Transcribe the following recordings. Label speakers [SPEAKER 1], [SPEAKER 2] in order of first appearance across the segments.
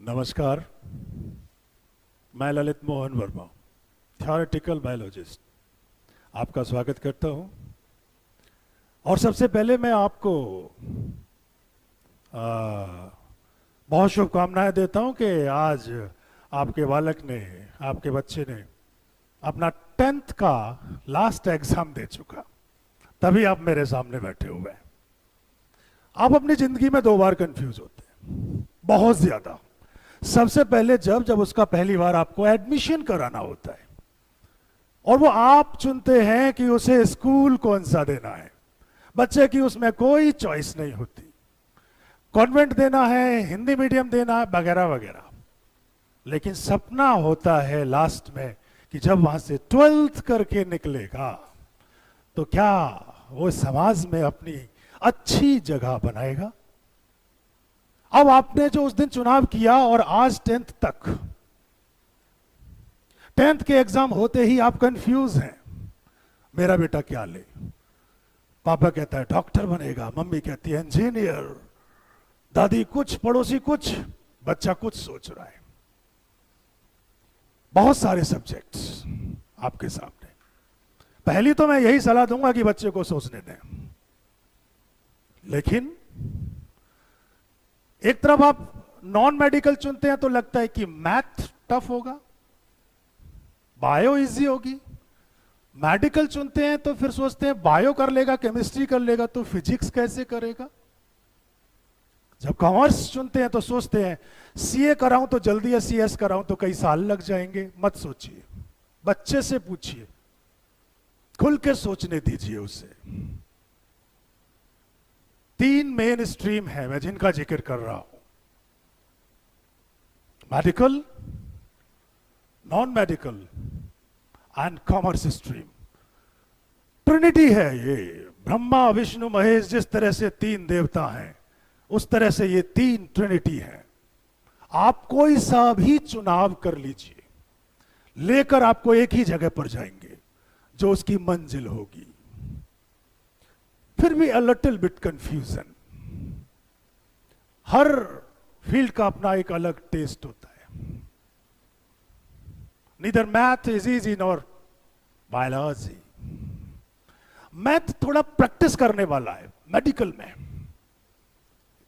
[SPEAKER 1] नमस्कार। मैं Lalit Mohan Verma, theoretical biologist, आपका स्वागत करता हूं। और सबसे पहले मैं आपको बहुत शुभकामनाएं देता हूं कि आज आपके बालक ने, आपके बच्चे ने अपना 10th का लास्ट एग्जाम दे चुका, तभी आप मेरे सामने बैठे हुए हैं। आप अपनी जिंदगी में 2 बार कंफ्यूज होते हैं, बहुत ज्यादा। सबसे पहले जब उसका पहली बार आपको एडमिशन कराना होता है और वो आप चुनते हैं कि उसे स्कूल कौन सा देना है। बच्चे की उसमें कोई चॉइस नहीं होती, कॉन्वेंट देना है, हिंदी मीडियम देना है, वगैरह वगैरह। लेकिन सपना होता है लास्ट में कि जब वहां से 12th करके निकलेगा तो क्या वो समाज में अपनी अच्छी जगह बनाएगा। अब आपने जो उस दिन चुनाव किया और आज 10th तक, 10th के एग्जाम होते ही आप कंफ्यूज हैं, मेरा बेटा क्या ले। पापा कहता है डॉक्टर बनेगा, मम्मी कहती है इंजीनियर, दादी कुछ, पड़ोसी कुछ, बच्चा कुछ सोच रहा है। बहुत सारे सब्जेक्ट्स आपके सामने। पहली तो मैं यही सलाह दूंगा कि बच्चे को सोचने दें। लेकिन एक तरफ आप नॉन मेडिकल चुनते हैं तो लगता है कि मैथ टफ होगा, बायो इजी होगी। मेडिकल चुनते हैं तो फिर सोचते हैं बायो कर लेगा, केमिस्ट्री कर लेगा, तो फिजिक्स कैसे करेगा। जब कॉमर्स चुनते हैं तो सोचते हैं सीए कराऊं तो जल्दी है, सीएस कराऊं तो कई साल लग जाएंगे। मत सोचिए, बच्चे से पूछिए, खुल के सोचने दीजिए उसे। 3 मेन स्ट्रीम है मैं जिनका जिक्र कर रहा हूं, medical, non medical and commerce stream. Trinity है ये, ब्रह्मा विष्णु महेश। जिस तरह से 3 देवता हैं उस तरह से ये 3 ट्रिनिटी है। आप कोई सा भी चुनाव कर लीजिए, लेकर आपको एक ही जगह पर जाएंगे जो उसकी मंजिल होगी। फिर भी a little bit confusion. Her field का अपना एक अलग टेस्ट होता है। Neither math is easy nor biology. Math थोड़ा प्रैक्टिस करने वाला है, मेडिकल में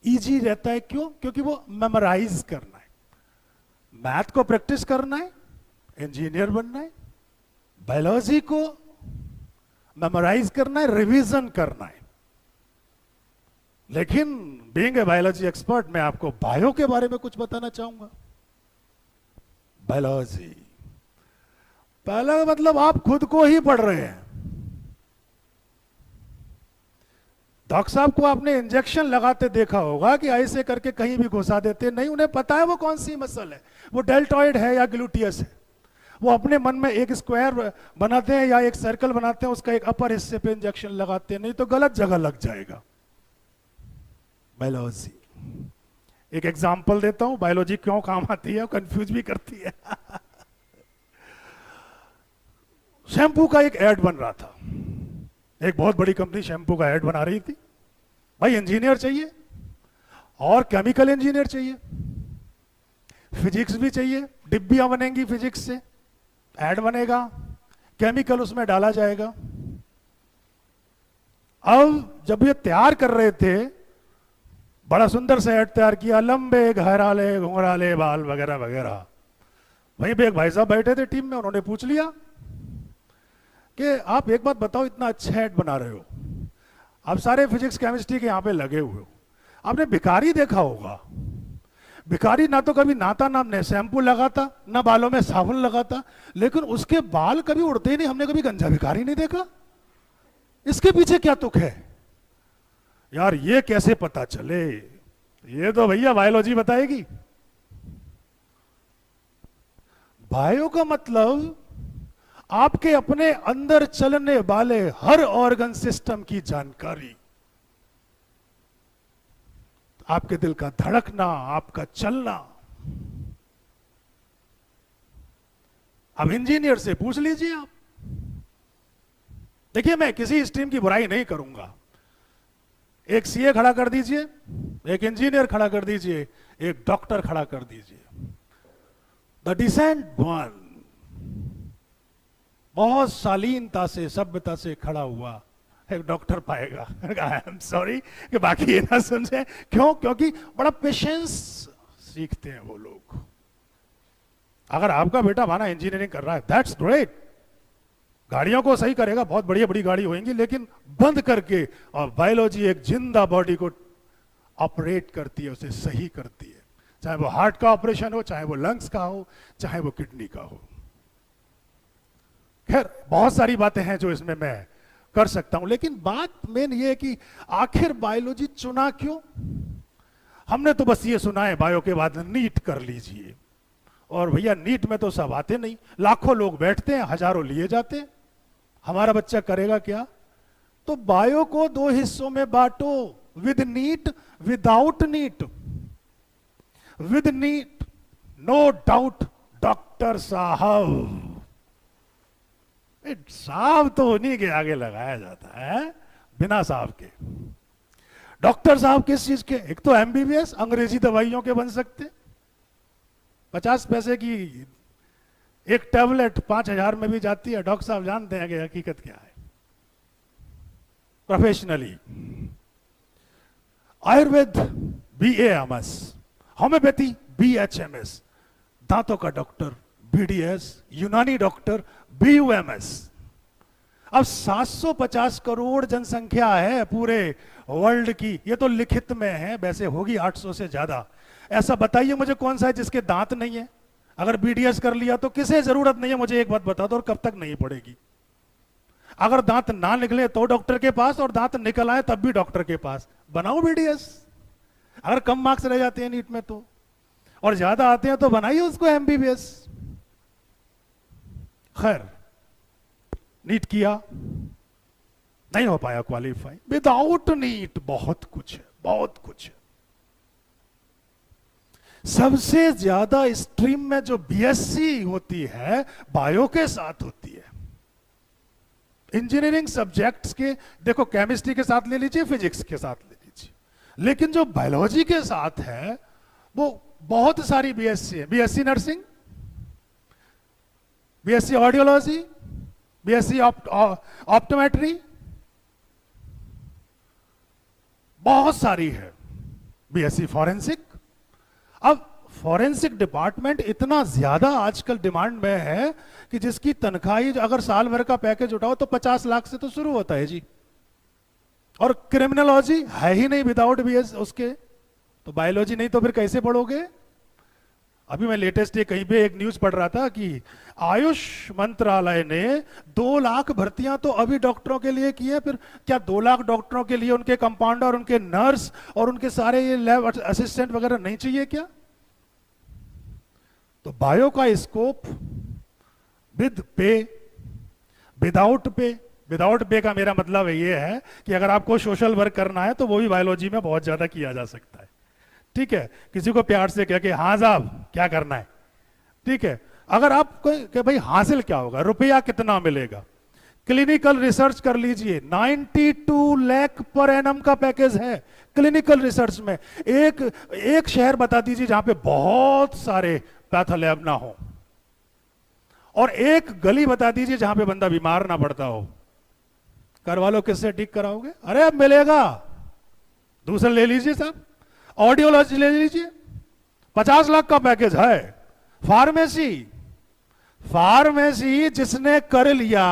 [SPEAKER 1] इजी रहता है। क्यों? क्योंकि वो मेमोराइज करना है। मैथ को प्रैक्टिस करना है, इंजीनियर बनना है। बायोलॉजी को मेमोराइज करना है, रिवीजन करना है। लेकिन बीइंग ए बायोलॉजी एक्सपर्ट, मैं आपको बायो के बारे में कुछ बताना चाहूंगा। बायोलॉजी पहला मतलब आप खुद को ही पढ़ रहे हैं। डॉक्टर साहब को आपने इंजेक्शन लगाते देखा होगा कि ऐसे करके कहीं भी घुसा देते नहीं, उन्हें पता है वो कौन सी मसल है, वो डेल्टॉइड है या ग्लूटियस है। वो अपने मन में एक स्क्वायर बनाते हैं या एक सर्कल बनाते हैं, उसका एक अपर हिस्से पे इंजेक्शन लगाते हैं, नहीं तो गलत जगह लग जाएगा। बायोलॉजी, एक एग्जांपल देता हूं बायोलॉजी क्यों काम आती है, कंफ्यूज भी करती है। शैम्पू का एक ऐड बन रहा था, एक बहुत बड़ी कंपनी शैम्पू का ऐड बना रही थी। भाई इंजीनियर चाहिए और केमिकल इंजीनियर चाहिए, फिजिक्स भी चाहिए, डिब्बियां बनेंगी फिजिक्स से, ऐड बनेगा, केमिकल उसमें डाला जाएगा। अब जब ये तैयार कर रहे थे, बड़ा सुंदर सा ऐड तैयार किया, लंबे घराले घुंघराले बाल वगैरह वगैरह। वहीं पे एक भाई साहब बैठे थे टीम में, उन्होंने पूछ लिया कि आप एक बात बताओ, इतना अच्छा ऐड बना रहे हो, आप सारे फिजिक्स केमिस्ट्री के यहां पे लगे हुए हो, आपने भिखारी देखा होगा। भिखारी ना तो कभी नाता ना शैम्पू लगाता, ना बालों में साबुन लगाता, लेकिन उसके बाल कभी उड़ते ही नहीं। हमने कभी गंजा भिखारी नहीं देखा। इसके पीछे क्या तुक है यार, ये कैसे पता चले? ये तो भैया बायोलॉजी बताएगी। बायो का मतलब आपके अपने अंदर चलने वाले हर ऑर्गन सिस्टम की जानकारी, आपके दिल का धड़कना, आपका चलना। अब इंजीनियर से पूछ लीजिए आप। देखिए, मैं किसी स्ट्रीम की बुराई नहीं करूंगा। एक सीए खड़ा कर दीजिए, एक इंजीनियर खड़ा कर दीजिए, एक डॉक्टर खड़ा कर दीजिए, द डिसेंट वन बहुत शालीनता से, सभ्यता से खड़ा हुआ एक डॉक्टर पाएगा। आई एम सॉरी कि बाकी ये ना समझे, क्यों? क्योंकि बड़ा पेशेंस सीखते हैं वो लोग। अगर आपका बेटा माना इंजीनियरिंग कर रहा है, दैट्स ग्रेट, गाड़ियों को सही करेगा, बहुत बढ़िया बड़ी गाड़ी होंगी, लेकिन बंद करके, और बायोलॉजी एक जिंदा बॉडी को ऑपरेट करती है, उसे सही करती है, चाहे वो हार्ट का ऑपरेशन हो, चाहे वो लंग्स का हो, चाहे वो किडनी का हो। खैर बहुत सारी बातें हैं जो इसमें मैं कर सकता हूं, लेकिन बात मेन ये है कि आखिर बायोलॉजी चुना क्यों? हमने तो बस ये सुना है बायो के बाद नीट कर लीजिए, और भैया नीट में तो सब आते नहीं, लाखों लोग बैठते हैं, हजारों लिए जाते हैं, हमारा बच्चा करेगा क्या? तो बायो को दो हिस्सों में बांटो, with NEET, without NEET. With NEET no doubt doctor साहब, साहब तो उन्हीं के आगे लगाया जाता है, बिना साहब के। डॉक्टर साहब किस चीज के? एक तो एमबीबीएस, अंग्रेजी दवाइयों के बन सकते, 50 पैसे की एक टैबलेट 5,000 में भी जाती है। डॉक्टर साहब जानते हैं कि हकीकत क्या है। Professionally Ayurveda BAMS, homeopathy BHMS, दांतों का डॉक्टर BDS, यूनानी डॉक्टर BUMS। अब 750 करोड़ जनसंख्या है पूरे वर्ल्ड की, ये तो लिखित में है, वैसे होगी 800 से ज्यादा। ऐसा बताइए मुझे कौन सा है जिसके दांत नहीं है? अगर BDS कर लिया तो किसे जरूरत नहीं है, मुझे एक बात बता दो, और कब तक नहीं पड़ेगी? अगर दांत ना निकले तो डॉक्टर के पास, और दांत निकल आए तब भी डॉक्टर के पास। बनाओ BDS। अगर कम मार्क्स रह जाते हैं नीट में तो, और ज्यादा आते हैं तो बनाइए उसको MBBS। खैर नीट किया, नहीं हो पाया क्वालिफाई। विदाउट नीट बहुत कुछ है, बहुत कुछ है। सबसे ज्यादा स्ट्रीम में जो BSc होती है बायो के साथ होती है। इंजीनियरिंग सब्जेक्ट्स के देखो, केमिस्ट्री के साथ ले लीजिए, फिजिक्स के साथ ले लीजिए, लेकिन जो बायोलॉजी के साथ है वो बहुत सारी BSc है। BSc nursing, BSc audiology, BSc optometry, बहुत सारी है। BSc forensic. अब फॉरेंसिक डिपार्टमेंट इतना ज्यादा आजकल डिमांड में है कि जिसकी तनख्वाही अगर साल भर का पैकेज उठाओ तो 50 लाख से तो शुरू होता है जी। और क्रिमिनोलॉजी है ही नहीं विदाउट BS उसके, तो बायोलॉजी नहीं तो फिर कैसे पढ़ोगे? अभी मैं लेटेस्ट कहीं पे एक न्यूज पढ़ रहा था कि आयुष मंत्रालय ने 2 लाख भर्तियां तो अभी डॉक्टरों के लिए की है, फिर क्या 2 लाख डॉक्टरों के लिए उनके कंपाउंडर, उनके नर्स और उनके सारे ये लैब असिस्टेंट वगैरह नहीं चाहिए क्या? तो बायो का स्कोप विद पे, विदाउट पे। विदाउट पे का मेरा मतलब ये है कि अगर आपको सोशल वर्क करना है तो वो भी बायोलॉजी में बहुत ज्यादा किया जा सकता है। ठीक है, किसी को प्यार से कह के हाँ साहब क्या करना है, ठीक है। अगर आप कि भाई हासिल क्या होगा, रुपया कितना मिलेगा, क्लिनिकल रिसर्च कर लीजिए, 92 लाख पर एनम का पैकेज है क्लिनिकल रिसर्च में। एक शहर बता दीजिए जहां पे बहुत सारे पैथोलैब ना हो, और एक गली बता दीजिए जहां पे बंदा बीमार ना पड़ता हो। करवा लो, किससे ठीक कराओगे? अरे अब मिलेगा, दूसरा ले लीजिए साहब, ऑडियोलॉजी ले लीजिए, 50 लाख का पैकेज है। फार्मेसी जिसने कर लिया,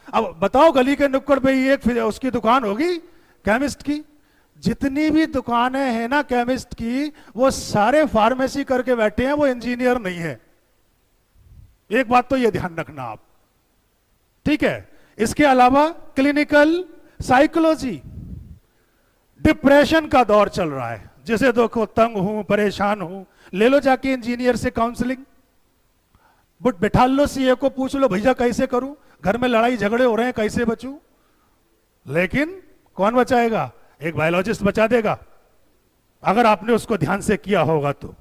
[SPEAKER 1] अब बताओ गली के नुक्कड़ पे ही एक उसकी दुकान होगी केमिस्ट की। जितनी भी दुकानें हैं ना केमिस्ट की, वो सारे फार्मेसी करके बैठे हैं, वो इंजीनियर नहीं है। एक बात तो ये ध्यान रखना आप, ठीक है। इसके अलावा क्लिनिकल साइकोलॉजी, डिप्रेशन का दौर चल रहा है, जिसे देखो तंग हूं, परेशान हूं, ले लो जाके इंजीनियर से काउंसलिंग, बट बैठा लो सीए को, पूछ लो भैया कैसे करूं, घर में लड़ाई झगड़े हो रहे हैं कैसे बचूं। लेकिन कौन बचाएगा? एक बायोलॉजिस्ट बचा देगा, अगर आपने उसको ध्यान से किया होगा तो।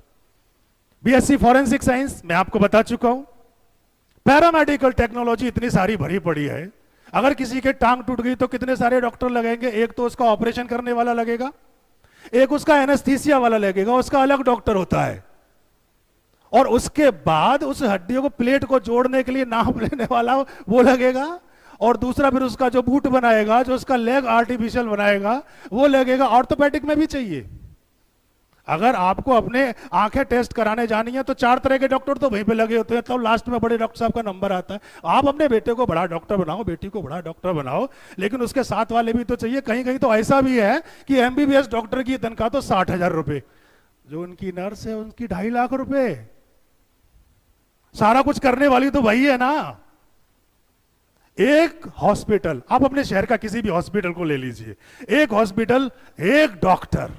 [SPEAKER 1] BSc फॉरेंसिक साइंस मैं आपको बता चुका हूं। पैरामेडिकल टेक्नोलॉजी इतनी सारी भरी पड़ी है, अगर किसी के टांग टूट गई तो कितने सारे डॉक्टर लगेंगे, एक तो उसका ऑपरेशन करने वाला लगेगा, एक उसका एनेस्थीसिया वाला लगेगा, उसका अलग डॉक्टर होता है। और उसके बाद उस हड्डियों को, प्लेट को जोड़ने के लिए नाप लेने वाला वो लगेगा। और दूसरा फिर उसका जो बूट बनाएगा, जो उसका लेग आर्टिफिशियल बनाएगा, वो लगेगा। ऑर्थोपेडिक में भी चाहिए। अगर आपको अपने आंखें टेस्ट कराने जानी है तो 4 तरह के डॉक्टर तो वहीं पे लगे होते हैं, तो लास्ट में बड़े डॉक्टर साहब का नंबर आता है। आप अपने बेटे को बड़ा डॉक्टर बनाओ, बेटी को बड़ा डॉक्टर बनाओ, लेकिन उसके साथ वाले भी तो चाहिए। कहीं कहीं तो ऐसा भी है कि एमबीबीएस डॉक्टर की तनख्वाह तो 60,000 रुपए, जो उनकी नर्स है उनकी 2.5 लाख रुपए। सारा कुछ करने वाली तो वही है ना। एक हॉस्पिटल, आप अपने शहर का किसी भी हॉस्पिटल को ले लीजिए, एक हॉस्पिटल, एक डॉक्टर,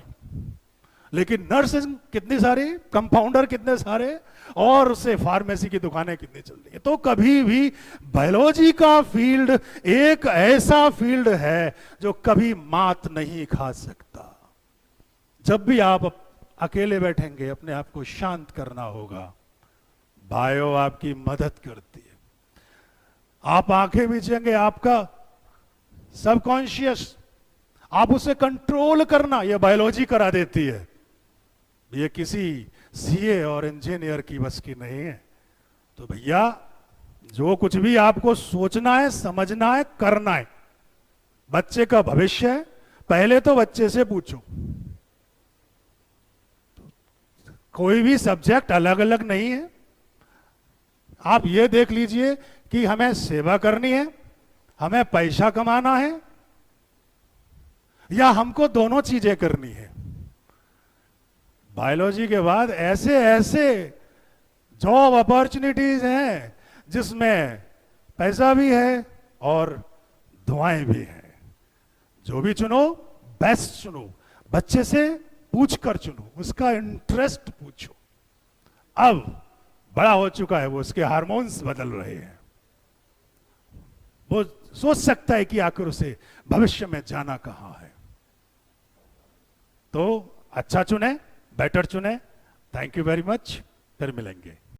[SPEAKER 1] लेकिन नर्सेज कितनी सारी, कंपाउंडर कितने सारे, और उससे फार्मेसी की दुकानें कितनी चल रही है। तो कभी भी बायोलॉजी का फील्ड एक ऐसा फील्ड है जो कभी मात नहीं खा सकता। जब भी आप अकेले बैठेंगे, अपने आप को शांत करना होगा। बायो आपकी मदद करती है। आप आंखें मीचेंगे, आपका सबकॉन्शियस, आप उसे कंट्रोल करना, यह बायोलॉजी करा देती है। ये किसी सीए और इंजीनियर की बस की नहीं है। तो भैया, जो कुछ भी आपको सोचना है, समझना है, करना है, बच्चे का भविष्य है, पहले तो बच्चे से पूछो। कोई भी सब्जेक्ट अलग अलग नहीं है। आप ये देख लीजिए कि हमें सेवा करनी है, हमें पैसा कमाना है, या हमको दोनों चीजें करनी है। बायोलॉजी के बाद ऐसे ऐसे जॉब अपॉर्चुनिटीज हैं जिसमें पैसा भी है और दुआएं भी हैं। जो भी चुनो, बेस्ट चुनो, बच्चे से पूछ कर चुनो, उसका इंटरेस्ट पूछो। अब बड़ा हो चुका है वो, उसके हार्मोन्स बदल रहे हैं, वो सोच सकता है कि आखिर उसे भविष्य में जाना कहां है। तो अच्छा चुने, बेटर चुने। थैंक यू वेरी मच, फिर मिलेंगे।